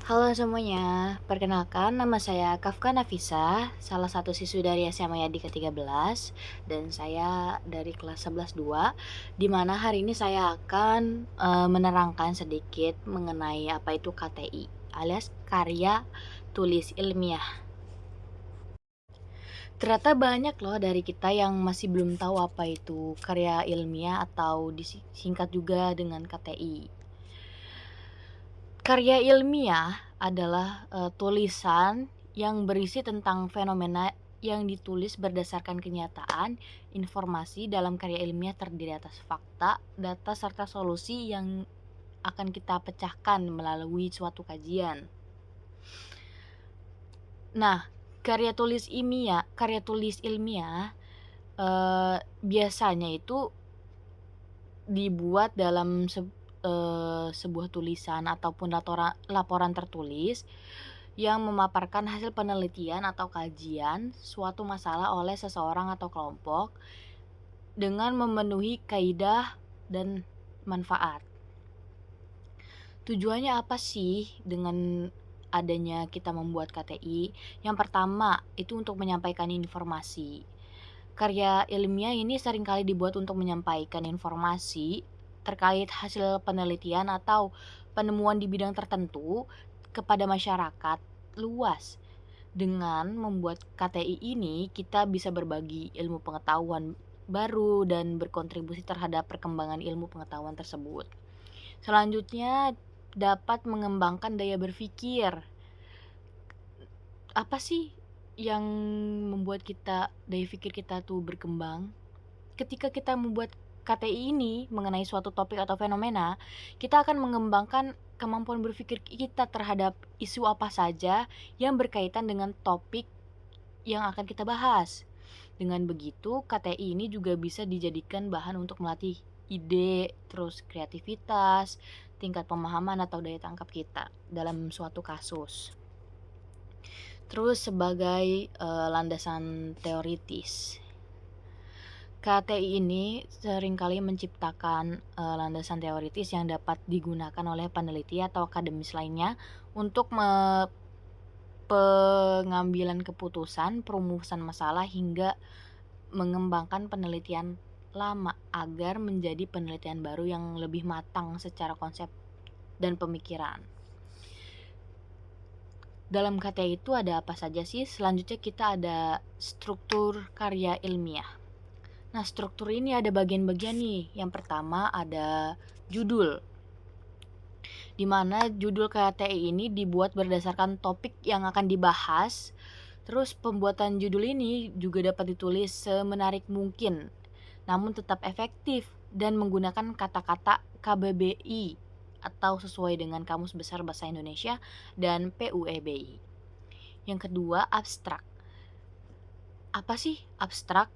Halo semuanya, perkenalkan nama saya Kafka Nafisa, salah satu siswi dari SMA Yadi ke-13 dan saya dari kelas 11-2, di mana hari ini saya akan menerangkan sedikit mengenai apa itu KTI alias karya tulis ilmiah. Ternyata banyak loh dari kita yang masih belum tahu apa itu karya ilmiah atau disingkat juga dengan KTI. Karya ilmiah adalah tulisan yang berisi tentang fenomena yang ditulis berdasarkan kenyataan, informasi dalam karya ilmiah terdiri atas fakta, data, serta solusi yang akan kita pecahkan melalui suatu kajian. Nah, karya tulis ilmiah biasanya itu dibuat dalam sebuah tulisan ataupun laporan tertulis yang memaparkan hasil penelitian atau kajian suatu masalah oleh seseorang atau kelompok dengan memenuhi kaidah dan manfaat. Tujuannya apa sih dengan adanya kita membuat KTI? Yang pertama, itu untuk menyampaikan informasi. Karya ilmiah ini seringkali dibuat untuk menyampaikan informasi terkait hasil penelitian atau penemuan di bidang tertentu kepada masyarakat luas. Dengan membuat KTI ini, kita bisa berbagi ilmu pengetahuan baru dan berkontribusi terhadap perkembangan ilmu pengetahuan tersebut. Selanjutnya, dapat mengembangkan daya berpikir. Apa sih yang membuat daya pikir kita tuh berkembang? Ketika kita membuat KTI ini mengenai suatu topik atau fenomena, kita akan mengembangkan kemampuan berpikir kita terhadap isu apa saja yang berkaitan dengan topik yang akan kita bahas. Dengan begitu, KTI ini juga bisa dijadikan bahan untuk melatih ide, terus kreativitas, tingkat pemahaman atau daya tangkap kita dalam suatu kasus. Terus sebagai landasan teoritis. KTI ini seringkali menciptakan landasan teoritis yang dapat digunakan oleh peneliti atau akademis lainnya untuk pengambilan keputusan, perumusan masalah hingga mengembangkan penelitian lama agar menjadi penelitian baru yang lebih matang secara konsep dan pemikiran. Dalam KTI itu ada apa saja sih? Selanjutnya kita ada struktur karya ilmiah. Nah, struktur ini ada bagian-bagian nih. Yang pertama ada judul, di mana judul KTI ini dibuat berdasarkan topik yang akan dibahas. Terus pembuatan judul ini juga dapat ditulis semenarik mungkin, namun tetap efektif dan menggunakan kata-kata KBBI atau sesuai dengan Kamus Besar Bahasa Indonesia dan PUEBI. Yang kedua, abstrak. Apa sih abstrak?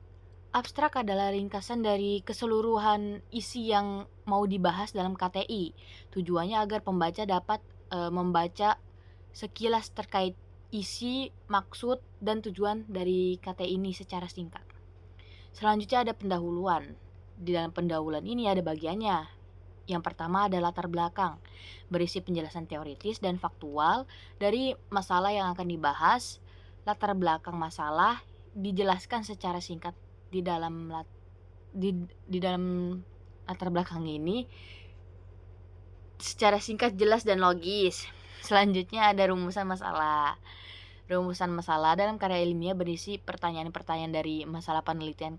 Abstrak adalah ringkasan dari keseluruhan isi yang mau dibahas dalam KTI. Tujuannya agar pembaca dapat membaca sekilas terkait isi, maksud, dan tujuan dari KTI ini secara singkat. Selanjutnya ada pendahuluan. Di dalam pendahuluan ini ada bagiannya. Yang pertama adalah latar belakang, berisi penjelasan teoritis dan faktual dari masalah yang akan dibahas. Latar belakang masalah dijelaskan secara singkat di dalam di dalam latar belakang ini secara singkat, jelas, dan logis. Selanjutnya ada rumusan masalah. Rumusan masalah dalam karya ilmiah berisi pertanyaan-pertanyaan dari masalah penelitian.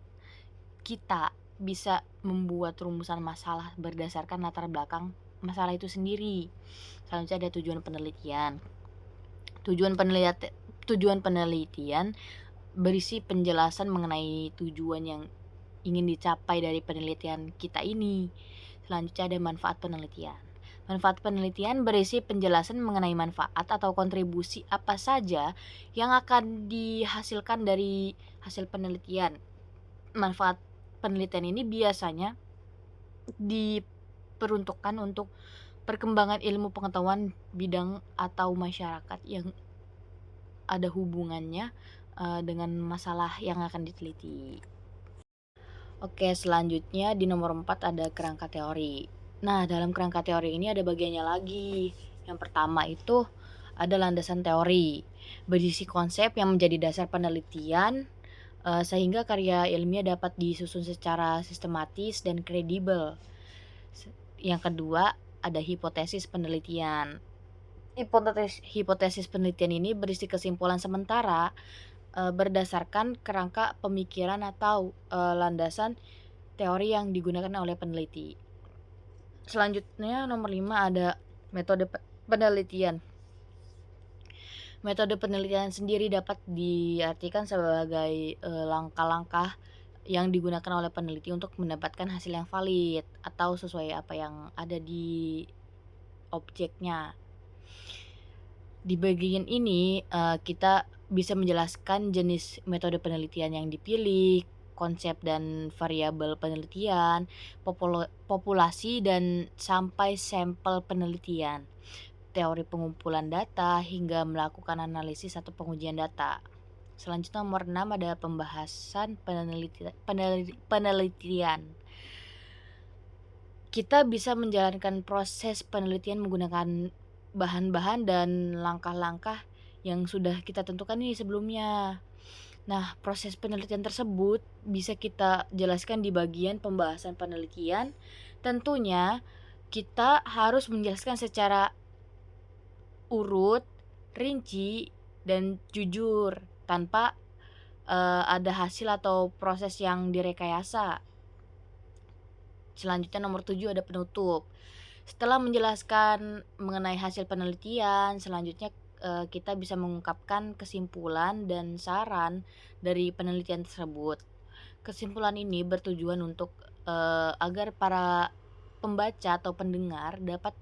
Kita bisa membuat rumusan masalah berdasarkan latar belakang masalah itu sendiri. Selanjutnya ada tujuan penelitian. Tujuan penelitian berisi penjelasan mengenai tujuan yang ingin dicapai dari penelitian kita ini. Selanjutnya ada manfaat penelitian. Manfaat penelitian berisi penjelasan mengenai manfaat atau kontribusi apa saja yang akan dihasilkan dari hasil penelitian. Manfaat penelitian ini biasanya diperuntukkan untuk perkembangan ilmu pengetahuan bidang atau masyarakat yang ada hubungannya dengan masalah yang akan diteliti. Oke, selanjutnya di nomor 4 ada kerangka teori. Nah, dalam kerangka teori ini ada bagiannya lagi. Yang pertama itu ada landasan teori, berisi konsep yang menjadi dasar penelitian, sehingga karya ilmiah dapat disusun secara sistematis dan kredibel. Yang kedua, ada hipotesis penelitian. Hipotesis penelitian ini berisi kesimpulan sementara berdasarkan kerangka pemikiran atau landasan teori yang digunakan oleh peneliti. Selanjutnya nomor 5 ada metode penelitian. Metode penelitian sendiri dapat diartikan sebagai langkah-langkah yang digunakan oleh peneliti untuk mendapatkan hasil yang valid atau sesuai apa yang ada di objeknya. Di bagian ini kita bisa menjelaskan jenis metode penelitian yang dipilih, konsep dan variabel penelitian, populasi dan sampai sampel penelitian, teori pengumpulan data hingga melakukan analisis atau pengujian data. Selanjutnya nomor 6 ada pembahasan penelitian. Kita bisa menjalankan proses penelitian menggunakan bahan-bahan dan langkah-langkah yang sudah kita tentukan ini sebelumnya. Nah, proses penelitian tersebut bisa kita jelaskan di bagian pembahasan penelitian. Tentunya kita harus menjelaskan secara urut, rinci, dan jujur tanpa ada hasil atau proses yang direkayasa. Selanjutnya nomor 7 ada penutup. Setelah menjelaskan mengenai hasil penelitian, selanjutnya kita bisa mengungkapkan kesimpulan dan saran dari penelitian tersebut. Kesimpulan ini bertujuan untuk agar para pembaca atau pendengar dapat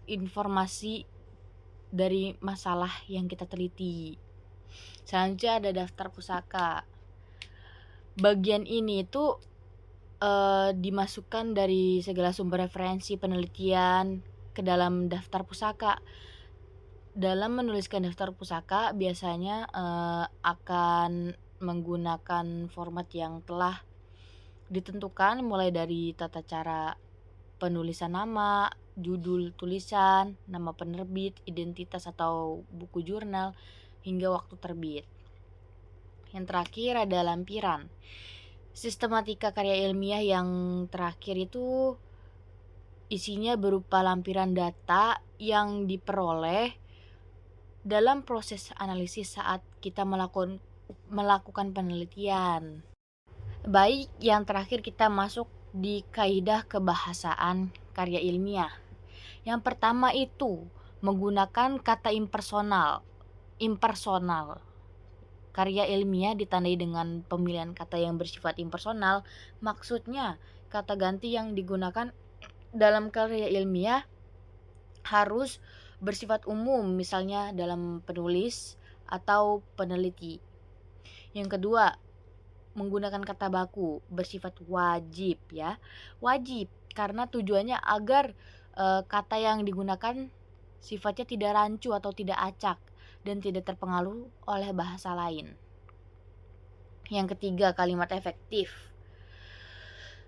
informasi dari masalah yang kita teliti. Selanjutnya ada daftar pusaka. Bagian ini itu dimasukkan dari segala sumber referensi penelitian ke dalam daftar pusaka. Dalam menuliskan daftar pusaka biasanya akan menggunakan format yang telah ditentukan, mulai dari tata cara penulisan nama, judul tulisan, nama penerbit, identitas atau buku jurnal, hingga waktu terbit. Yang terakhir ada lampiran. Sistematika karya ilmiah yang terakhir itu isinya berupa lampiran data yang diperoleh dalam proses analisis saat kita melakukan penelitian. Baik, yang terakhir kita masuk di kaidah kebahasaan karya ilmiah. Yang pertama itu menggunakan kata impersonal. Karya ilmiah ditandai dengan pemilihan kata yang bersifat impersonal. Maksudnya, kata ganti yang digunakan dalam karya ilmiah harus bersifat umum, misalnya dalam penulis atau peneliti. Yang kedua, menggunakan kata baku bersifat wajib ya. Wajib karena tujuannya agar kata yang digunakan sifatnya tidak rancu atau tidak acak dan tidak terpengaruh oleh bahasa lain. Yang ketiga, kalimat efektif.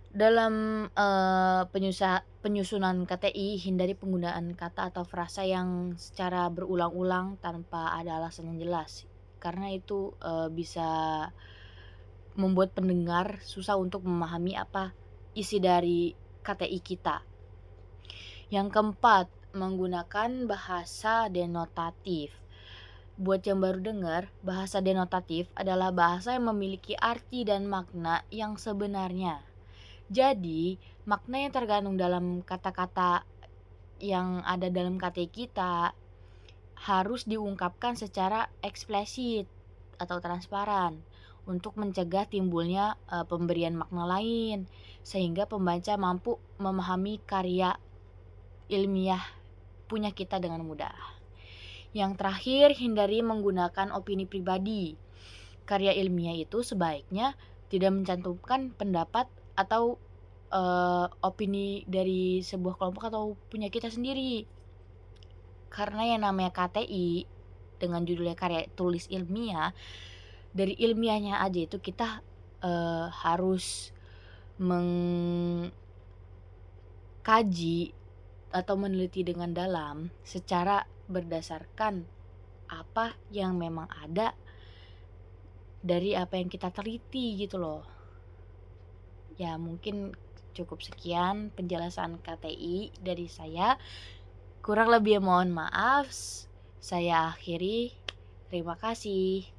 Dalam penyusunan KTI, hindari penggunaan kata atau frasa yang secara berulang-ulang tanpa ada alasan yang jelas, karena itu bisa membuat pendengar susah untuk memahami apa isi dari KTI kita. Yang keempat, menggunakan bahasa denotatif. Buat yang baru dengar, bahasa denotatif adalah bahasa yang memiliki arti dan makna yang sebenarnya. Jadi, makna yang terkandung dalam kata-kata yang ada dalam KTI kita harus diungkapkan secara eksplisit atau transparan untuk mencegah timbulnya pemberian makna lain, sehingga pembaca mampu memahami karya ilmiah punya kita dengan mudah. Yang terakhir, hindari menggunakan opini pribadi. Karya ilmiah itu sebaiknya tidak mencantumkan pendapat atau opini dari sebuah kelompok atau punya kita sendiri. Karena yang namanya KTI dengan judulnya karya tulis ilmiah, dari ilmiahnya aja itu kita harus mengkaji atau meneliti dengan dalam secara berdasarkan apa yang memang ada dari apa yang kita teliti gitu loh. Ya mungkin cukup sekian penjelasan KTI dari saya. Kurang lebih mohon maaf. Saya akhiri. Terima kasih.